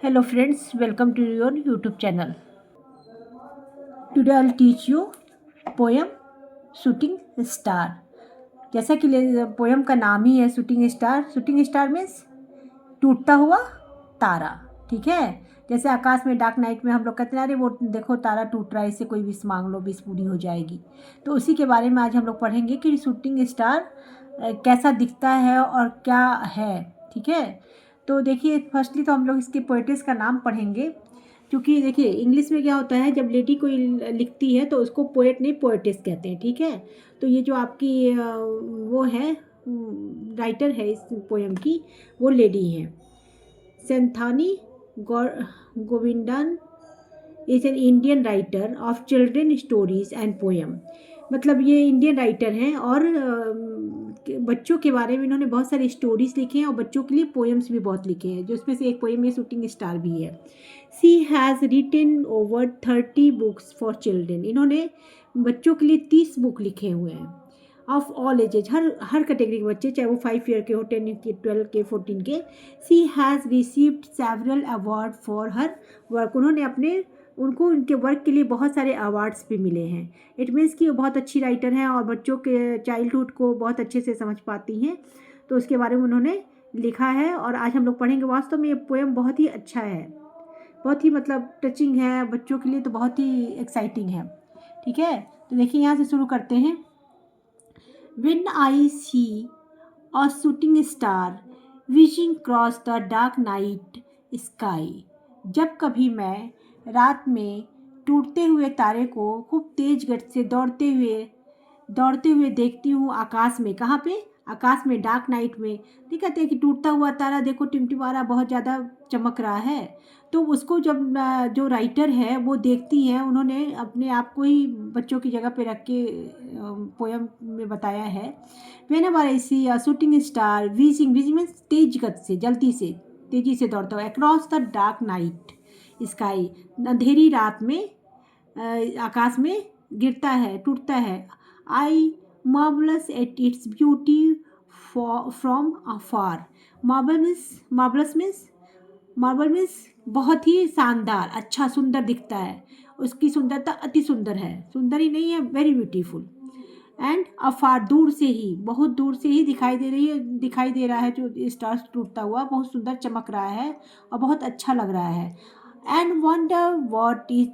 Hello friends, welcome to your YouTube channel. Today I'll teach you poem shooting star. जैसा कि poem का नाम ही है shooting star. Shooting star means टूटता हुआ तारा। ठीक है, जैसे आकाश में डार्क नाइट में हम लोग कहते हैं अरे वो देखो तारा टूट रहा है, इससे कोई विश मांग लो, विश पूरी हो जाएगी। तो उसी के बारे में आज हम लोग पढ़ेंगे कि शूटिंग स्टार कैसा दिखता है और क्या है। ठीक है, तो देखिए फर्स्टली तो हम लोग इसके पोएटिस का नाम पढ़ेंगे, क्योंकि देखिए इंग्लिश में क्या होता है, जब लेडी कोई लिखती है तो उसको पोएट नहीं पोएटिस कहते हैं। ठीक है, तो ये जो आपकी वो है राइटर है इस पोएम की, वो लेडी हैं। Santhini Govindan is an Indian writer of children stories and poem. मतलब ये इंडियन राइटर हैं और बच्चों के बारे में इन्होंने बहुत सारी स्टोरीज लिखे हैं और बच्चों के लिए पोएम्स भी बहुत लिखे हैं, जो उसमें से एक पोएम ये शूटिंग स्टार भी है। She has written over 30 books for children. इन्होंने बच्चों के लिए 30 बुक लिखे हुए हैं ऑफ ऑल एजेज, हर कैटेगरी के बच्चे, चाहे वो 5 ईयर के हो, 10 के, 12 के, 14 के। She has received several award for her work. उन्होंने उनको उनके वर्क के लिए बहुत सारे अवार्ड्स भी मिले हैं। इट मीन्स कि वो बहुत अच्छी राइटर हैं और बच्चों के चाइल्डहुड को बहुत अच्छे से समझ पाती हैं, तो उसके बारे में उन्होंने लिखा है और आज हम लोग पढ़ेंगे। वास्तव में ये पोएम बहुत ही अच्छा है, बहुत ही मतलब टचिंग है, बच्चों के लिए तो बहुत ही एक्साइटिंग है। ठीक है, तो देखिए यहाँ से शुरू करते हैं। When I see a shooting star whizzing across the dark night sky, जब कभी मैं रात में टूटते हुए तारे को खूब तेज गति से दौड़ते हुए देखती हूँ आकाश में। कहाँ पे? आकाश में, डार्क नाइट में। ठीक है, कि टूटता हुआ तारा देखो टिमटिमा रहा, बहुत ज़्यादा चमक रहा है। तो उसको जब जो राइटर है वो देखती हैं, उन्होंने अपने आप को ही बच्चों की जगह पे रख के पोएम में बताया है। Whenever I see a shooting star whizzing means तेज गति से, जल्दी से, तेजी से दौड़ता हुआ across the dark night sky, अंधेरी रात में आकाश में गिरता है, टूटता है। I marvellous at its beauty from afar. Marble means बहुत ही शानदार, अच्छा, सुंदर दिखता है। उसकी सुंदरता अति सुंदर है, सुंदर ही नहीं है, वेरी ब्यूटीफुल। एंड अफार, दूर से ही, बहुत दूर से ही दिखाई दे रहा है जो स्टार टूटता हुआ, बहुत सुंदर चमक रहा है और बहुत अच्छा लग रहा है। And wonder what is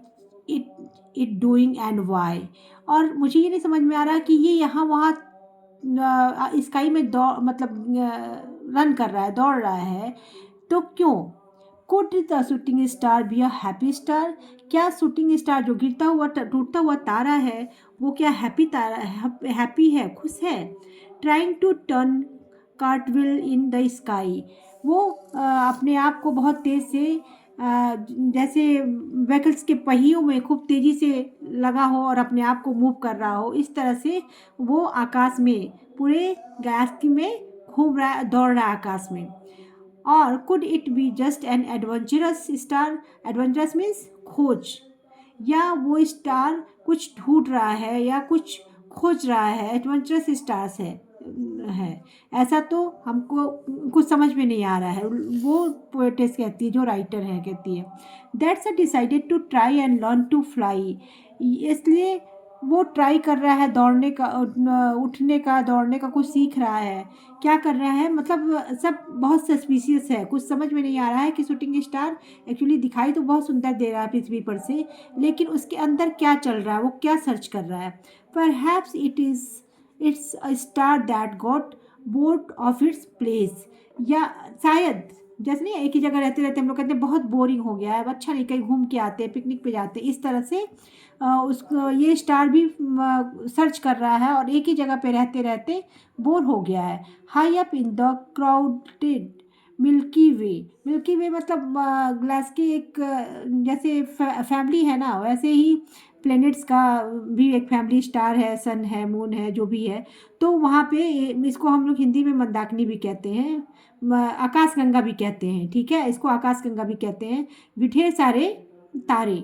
it doing and why. और मुझे ये नहीं समझ में आ रहा कि ये यहाँ वहाँ स्काई में रन कर रहा है, दौड़ रहा है, तो क्यों? Could the shooting star be a happy star. क्या शूटिंग स्टार जो गिरता हुआ टूटता हुआ तारा है वो क्या हैप्पी है, खुश है? Trying to turn cartwheel in the sky. वो अपने आप को बहुत तेज़ से जैसे व्हीकल्स के पहियों में खूब तेज़ी से लगा हो और अपने आप को मूव कर रहा हो, इस तरह से वो आकाश में, पूरे गैलेक्सी में घूम रहा, दौड़ रहा है आकाश में। और could it be just an adventurous star. Adventurous means खोज, या वो स्टार कुछ ढूंढ रहा है या कुछ खोज रहा है, एडवेंचरस स्टार्स है ऐसा तो हमको कुछ समझ में नहीं आ रहा है। वो पोएटेस कहती है, जो राइटर है, कहती है that's a decided to try and learn to fly. इसलिए वो ट्राई कर रहा है दौड़ने का, उठने का, दौड़ने का, कुछ सीख रहा है। क्या कर रहा है, मतलब सब बहुत सस्पिशियस है, कुछ समझ में नहीं आ रहा है कि शूटिंग स्टार एक्चुअली दिखाई तो बहुत सुंदर दे रहा है पृथ्वी पर से, लेकिन उसके अंदर क्या चल रहा है, वो क्या सर्च कर रहा है। Perhaps it's a star that got bored of its place. या शायद, जैसे नहीं एक ही जगह रहते रहते हम लोग कहते हैं बहुत बोरिंग हो गया है, अच्छा नहीं, कहीं घूम के आते हैं, पिकनिक पे जाते हैं, इस तरह से उसको ये स्टार भी सर्च कर रहा है और एक ही जगह पे रहते रहते बोर हो गया है। High up in the crowded Milky Way मतलब ग्लास की एक जैसे फैमिली है ना, वैसे ही प्लैनेट्स का भी एक फैमिली, स्टार है, सन है, मून है, जो भी है। तो वहाँ पे इसको हम लोग हिंदी में मंदाकिनी भी कहते हैं, आकाशगंगा भी कहते हैं। ठीक है, इसको आकाशगंगा भी कहते हैं, ढेर सारे तारे।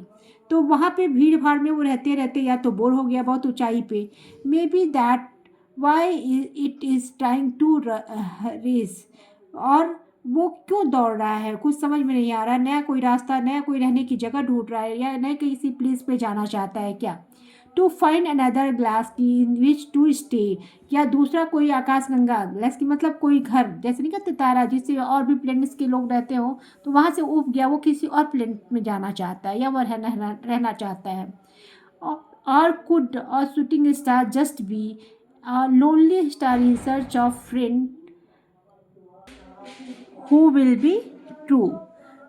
तो वहाँ पे भीड़ भाड़ में वो रहते रहते या तो बोर हो गया बहुत ऊंचाई पे। Maybe that why it is trying to race. और वो क्यों दौड़ रहा है, कुछ समझ में नहीं आ रहा है, नया कोई रास्ता, नया कोई रहने की जगह ढूंढ रहा है, या नए किसी प्लेस पे जाना चाहता है क्या। टू फाइंड अनदर ग्लास की इन विच टू स्टे, या दूसरा कोई आकाशगंगा, ग्लास की मतलब कोई घर, जैसे नहीं कहते तारा जिससे और भी प्लेनेट्स के लोग रहते हो, तो वहाँ से उब गया, वो किसी और प्लेनेट में जाना चाहता है या वह रहना चाहता है। और कुड और shooting star just be lonely star in search of friend who will be true.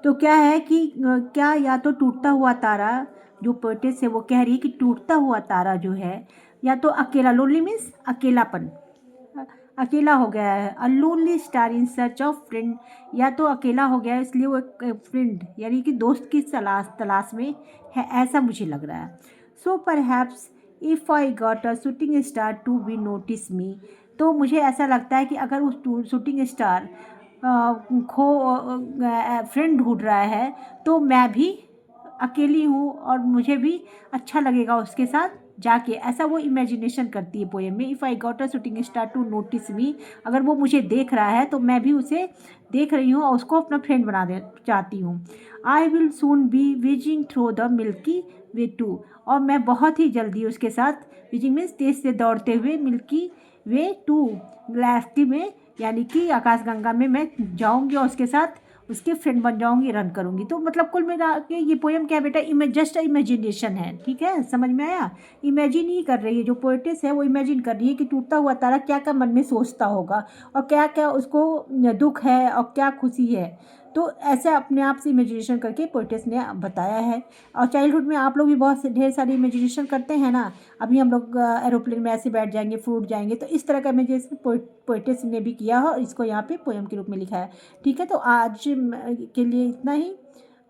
तो क्या है कि क्या या तो टूटता हुआ तारा, जो पोएटेस है वो कह रही है कि टूटता हुआ तारा जो है, या तो अकेला, लोनली मीन्स अकेलापन, अकेला हो गया है, a lonely star in search of friend, या तो अकेला हो गया है इसलिए वो एक फ्रेंड यानी कि दोस्त की तलाश में है, ऐसा मुझे लग रहा है। So perhaps if I got a shooting star to be notice me, तो मुझे ऐसा लगता है कि अगर उस शूटिंग स्टार खो फ्रेंड ढूंढ रहा है, तो मैं भी अकेली हूँ और मुझे भी अच्छा लगेगा उसके साथ जाके, ऐसा वो इमेजिनेशन करती है पोएम में। If I got a shooting star to notice me, अगर वो मुझे देख रहा है तो मैं भी उसे देख रही हूँ और उसको अपना फ्रेंड बना दे चाहती हूँ। I will soon be whizzing through the Milky Way too, और मैं बहुत ही जल्दी उसके साथ, विजिंग मीन्स तेज से दौड़ते हुए, मिल्की वे टू गैलेक्सी में यानी कि आकाशगंगा में मैं जाऊंगी और उसके साथ उसके फ्रेंड बन जाऊंगी, रन करूंगी। तो मतलब कुल मिला के ये पोएम क्या है बेटा, जस्ट इमेजिनेशन है, ठीक है, समझ में आया। इमेजिन ही कर रही है जो पोएटेस है, वो इमेजिन कर रही है कि टूटता हुआ तारा क्या क्या मन में सोचता होगा और क्या क्या उसको दुख है और क्या खुशी है। तो ऐसे अपने आप से इमेजिनेशन करके पोएटेस ने बताया है। और चाइल्डहुड में आप लोग भी बहुत से ढेर सारी इमेजिनेशन करते हैं ना। अभी हम लोग एरोप्लेन में ऐसे बैठ जाएंगे, फ्रूट जाएंगे, तो इस तरह का इमेजिनेशन पोएटेस ने भी किया है और इसको यहाँ पे पोएम के रूप में लिखा है। ठीक है, तो आज के लिए इतना ही,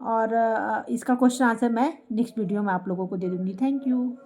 और इसका क्वेश्चन आंसर मैं नेक्स्ट वीडियो में आप लोगों को दे दूँगी। Thank you.